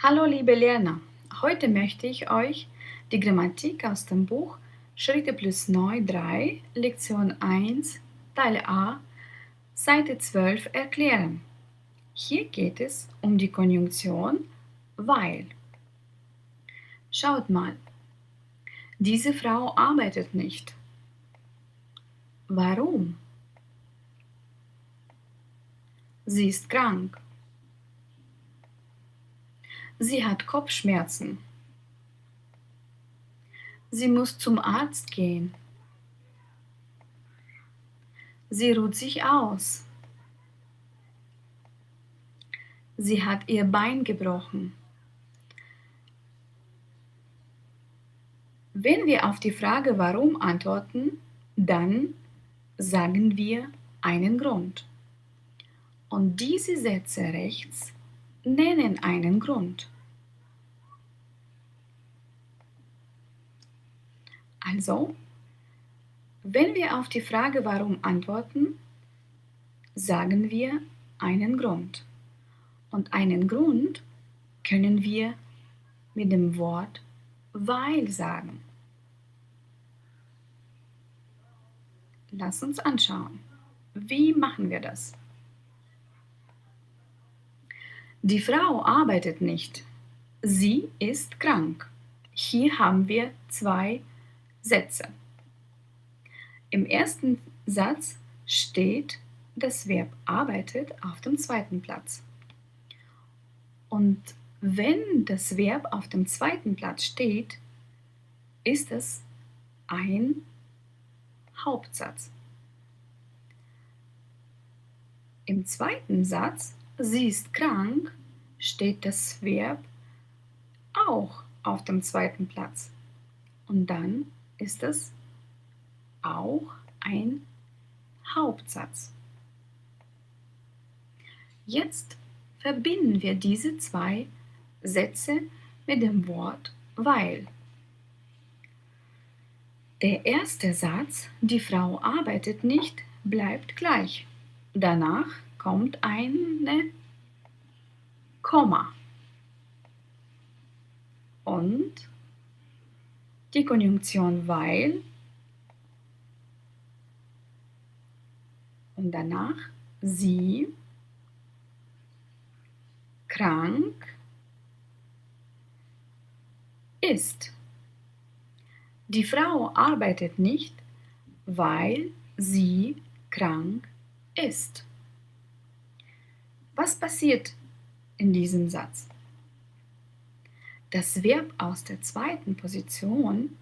Hallo liebe Lerner, heute möchte ich euch die Grammatik aus dem Buch Schritte plus Neu 3, Lektion 1, Teil A, Seite 12 erklären. Hier geht es um die Konjunktion weil. Schaut mal, diese Frau arbeitet nicht. Warum? Sie ist krank. Sie hat Kopfschmerzen. Sie muss zum Arzt gehen. Sie ruht sich aus. Sie hat ihr Bein gebrochen. Wenn wir auf die Frage warum antworten, dann sagen wir einen Grund. Und diese Sätze rechts nennen einen Grund. Also, wenn wir auf die Frage warum antworten, sagen wir einen Grund. Und einen Grund können wir mit dem Wort weil sagen. Lass uns anschauen. Wie machen wir das? Die Frau arbeitet nicht. Sie ist krank. Hier haben wir zwei Sätze. Im ersten Satz steht das Verb arbeitet auf dem zweiten Platz. Und wenn das Verb auf dem zweiten Platz steht, ist es ein Hauptsatz. Im zweiten Satz, sie ist krank, steht das Verb auch auf dem zweiten Platz. Und dann ist es auch ein Hauptsatz. Jetzt verbinden wir diese zwei Sätze mit dem Wort weil. Der erste Satz, die Frau arbeitet nicht, bleibt gleich. Danach kommt eine Komma. Und die Konjunktion weil und danach sie krank ist. Die Frau arbeitet nicht, weil sie krank ist. Was passiert in diesem Satz? Das Verb aus der zweiten Position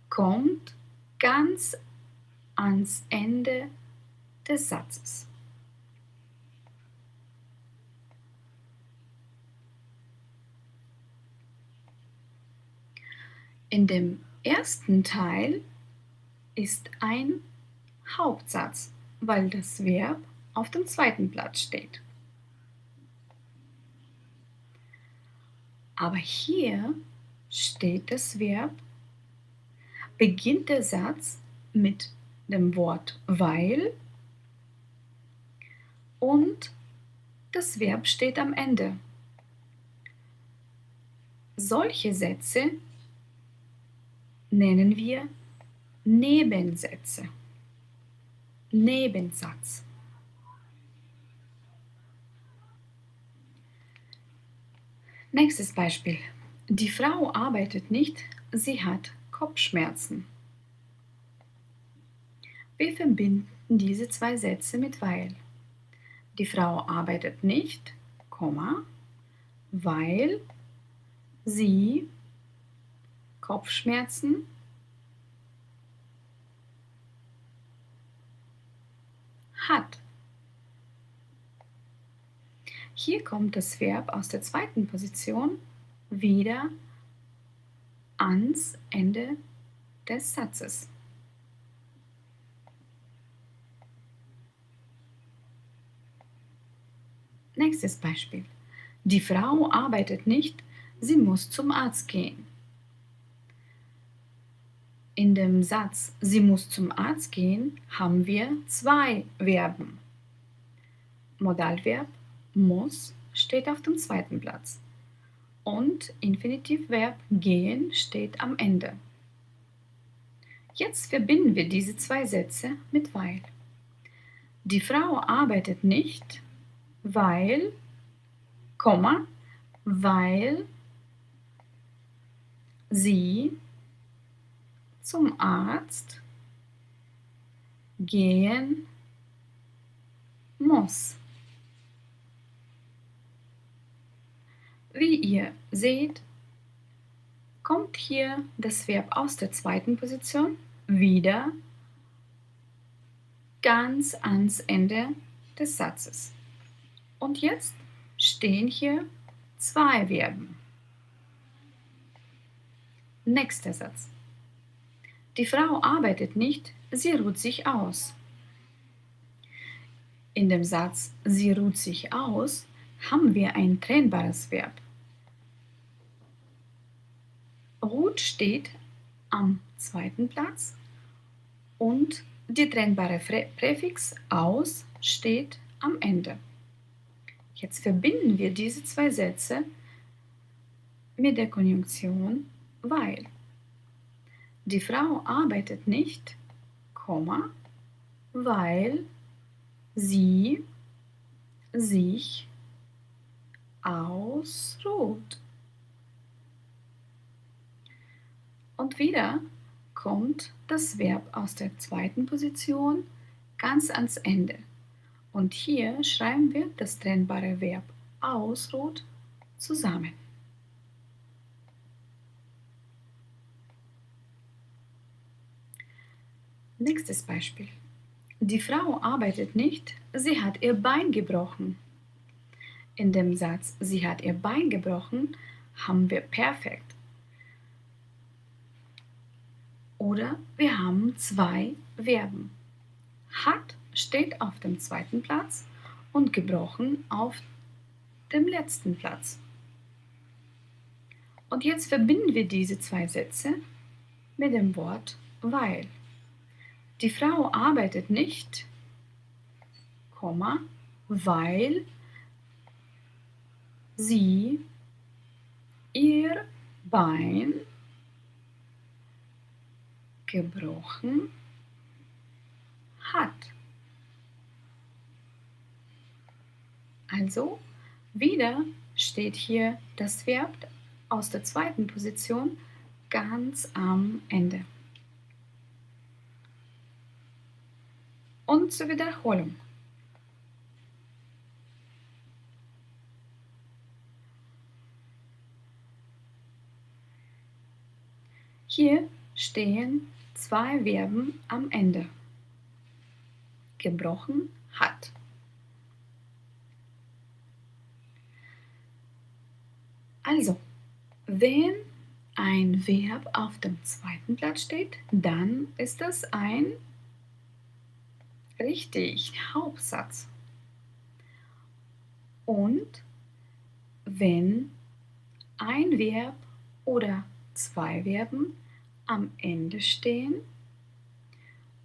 kommt ganz ans Ende des Satzes. In dem ersten Teil ist ein Hauptsatz, weil das Verb auf dem zweiten Platz steht. Aber hier steht das Verb, beginnt der Satz mit dem Wort weil und das Verb steht am Ende. Solche Sätze nennen wir Nebensätze. Nebensatz. Nächstes Beispiel. Die Frau arbeitet nicht, sie hat Kopfschmerzen. Wir verbinden diese zwei Sätze mit weil. Die Frau arbeitet nicht, weil sie Kopfschmerzen hat. Hier kommt das Verb aus der zweiten Position wieder ans Ende des Satzes. Nächstes Beispiel. Die Frau arbeitet nicht, sie muss zum Arzt gehen. In dem Satz sie muss zum Arzt gehen haben wir zwei Verben. Modalverb muss steht auf dem zweiten Platz und Infinitivverb gehen steht am Ende. Jetzt verbinden wir diese zwei Sätze mit weil. Die Frau arbeitet nicht, weil, Komma, weil sie zum Arzt gehen muss. Wie ihr seht, kommt hier das Verb aus der zweiten Position wieder ganz ans Ende des Satzes. Und jetzt stehen hier zwei Verben. Nächster Satz. Die Frau arbeitet nicht, sie ruht sich aus. In dem Satz sie ruht sich aus haben wir ein trennbares Verb. Ruht steht am zweiten Platz und die trennbare Präfix aus steht am Ende. Jetzt verbinden wir diese zwei Sätze mit der Konjunktion weil. Die Frau arbeitet nicht, weil sie sich ausruht. Und wieder kommt das Verb aus der zweiten Position ganz ans Ende. Und hier schreiben wir das trennbare Verb ausruht zusammen. Nächstes Beispiel. Die Frau arbeitet nicht, sie hat ihr Bein gebrochen. In dem Satz sie hat ihr Bein gebrochen haben wir Perfekt. Oder wir haben zwei Verben. Hat steht auf dem zweiten Platz und gebrochen auf dem letzten Platz. Und jetzt verbinden wir diese zwei Sätze mit dem Wort weil. Die Frau arbeitet nicht, weil sie ihr Bein gebrochen hat. Also wieder steht hier das Verb aus der zweiten Position ganz am Ende. Und zur Wiederholung. Hier stehen zwei Verben am Ende. Gebrochen hat. Also, wenn ein Verb auf dem zweiten Platz steht, dann ist das ein richtig Hauptsatz. Und wenn ein Verb oder zwei Verben am Ende stehen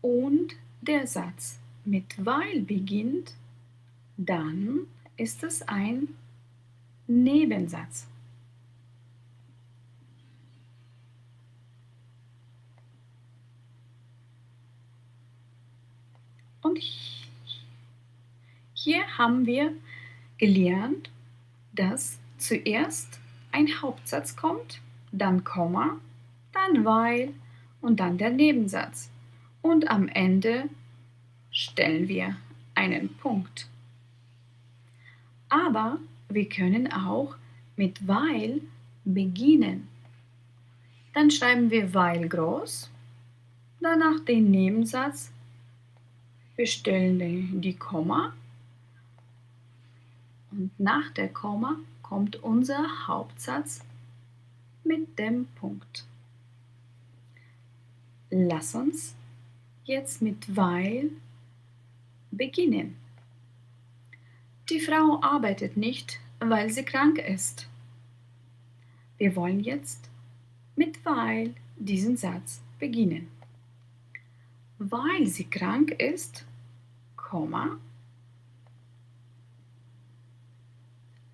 und der Satz mit weil beginnt, dann ist es ein Nebensatz. Und hier haben wir gelernt, dass zuerst ein Hauptsatz kommt, dann Komma, dann weil und dann der Nebensatz. Und am Ende stellen wir einen Punkt. Aber wir können auch mit weil beginnen. Dann schreiben wir weil groß, danach den Nebensatz, wir stellen die Komma und nach der Komma kommt unser Hauptsatz mit dem Punkt. Lass uns jetzt mit weil beginnen. Die Frau arbeitet nicht, weil sie krank ist. Wir wollen jetzt mit weil diesen Satz beginnen. Weil sie krank ist, Komma,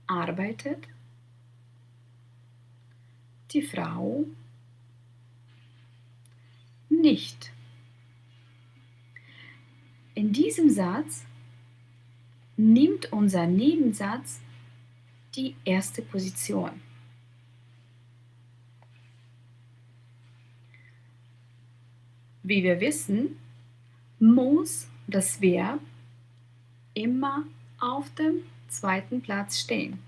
arbeitet die Frau nicht. In diesem Satz nimmt unser Nebensatz die erste Position. Wie wir wissen, muss das Verb immer auf dem zweiten Platz stehen.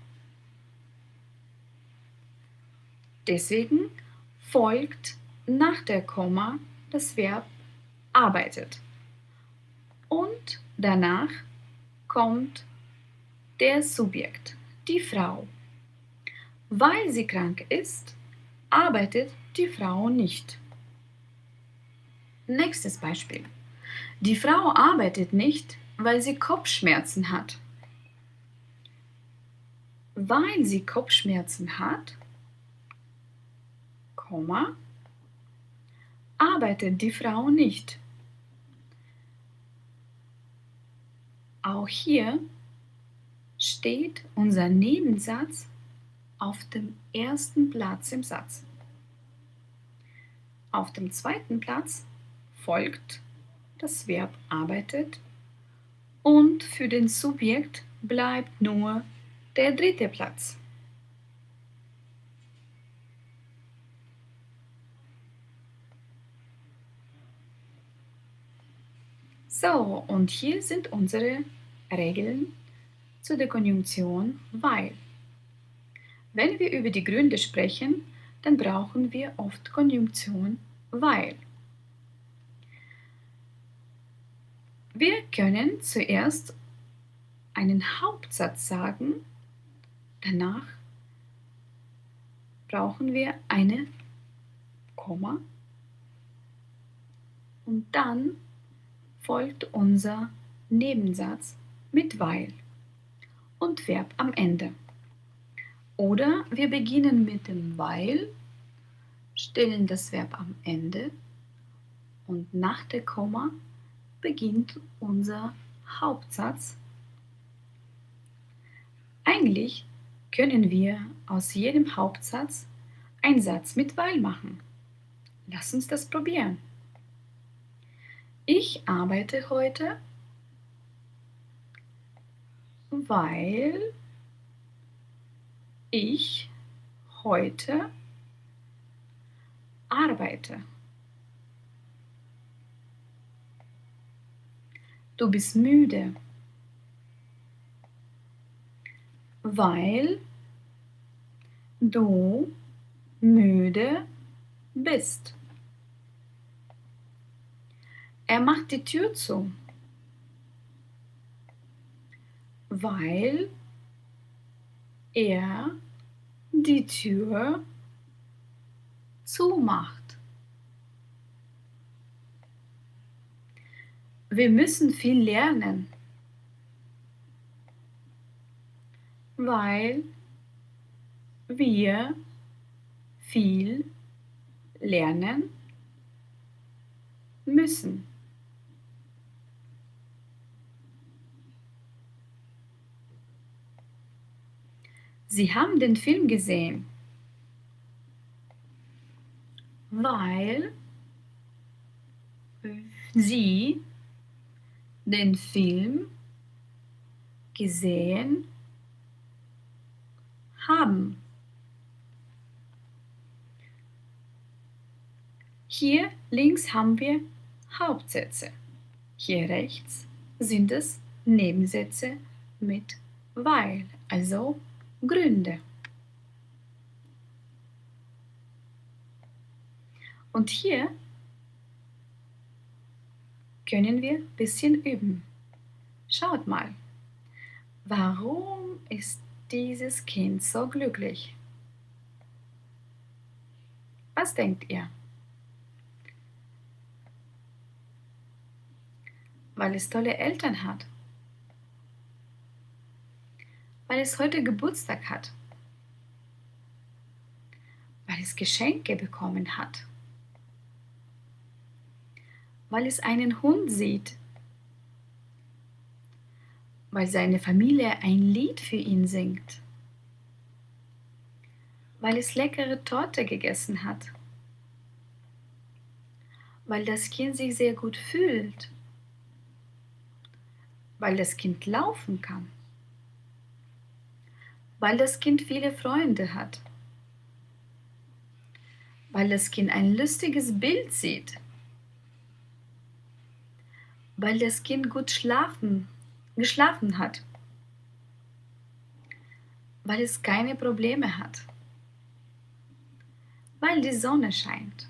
Deswegen folgt nach der Komma das Verb arbeitet und danach kommt der Subjekt, die Frau. Weil sie krank ist, arbeitet die Frau nicht. Nächstes Beispiel. Die Frau arbeitet nicht, weil sie Kopfschmerzen hat. Weil sie Kopfschmerzen hat, Komma, arbeitet die Frau nicht. Auch hier steht unser Nebensatz auf dem ersten Platz im Satz. Auf dem zweiten Platz folgt das Verb arbeitet und für den Subjekt bleibt nur der dritte Platz. So, und hier sind unsere Regeln zu der Konjunktion weil. Wenn wir über die Gründe sprechen, dann brauchen wir oft Konjunktion weil. Wir können zuerst einen Hauptsatz sagen, danach brauchen wir eine Komma und dann folgt unser Nebensatz mit weil und Verb am Ende. Oder wir beginnen mit dem weil, stellen das Verb am Ende und nach der Komma beginnt unser Hauptsatz. Eigentlich können wir aus jedem Hauptsatz einen Satz mit weil machen. Lass uns das probieren. Ich arbeite heute, weil ich heute arbeite. Du bist müde, weil du müde bist. Er macht die Tür zu, weil er die Tür zumacht. Wir müssen viel lernen, weil wir viel lernen müssen. Sie haben den Film gesehen, weil Sie den Film gesehen haben. Hier links haben wir Hauptsätze. Hier rechts sind es Nebensätze mit weil, also Gründe. Und hier können wir ein bisschen üben. Schaut mal, warum ist dieses Kind so glücklich? Was denkt ihr? Weil es tolle Eltern hat. Weil es heute Geburtstag hat. Weil es Geschenke bekommen hat. Weil es einen Hund sieht. Weil seine Familie ein Lied für ihn singt. weil es leckere Torte gegessen hat, weil das Kind sich sehr gut fühlt, weil das Kind laufen kann, weil das Kind viele Freunde hat, weil das Kind ein lustiges Bild sieht, weil das Kind gut geschlafen hat, weil es keine Probleme hat, weil die Sonne scheint.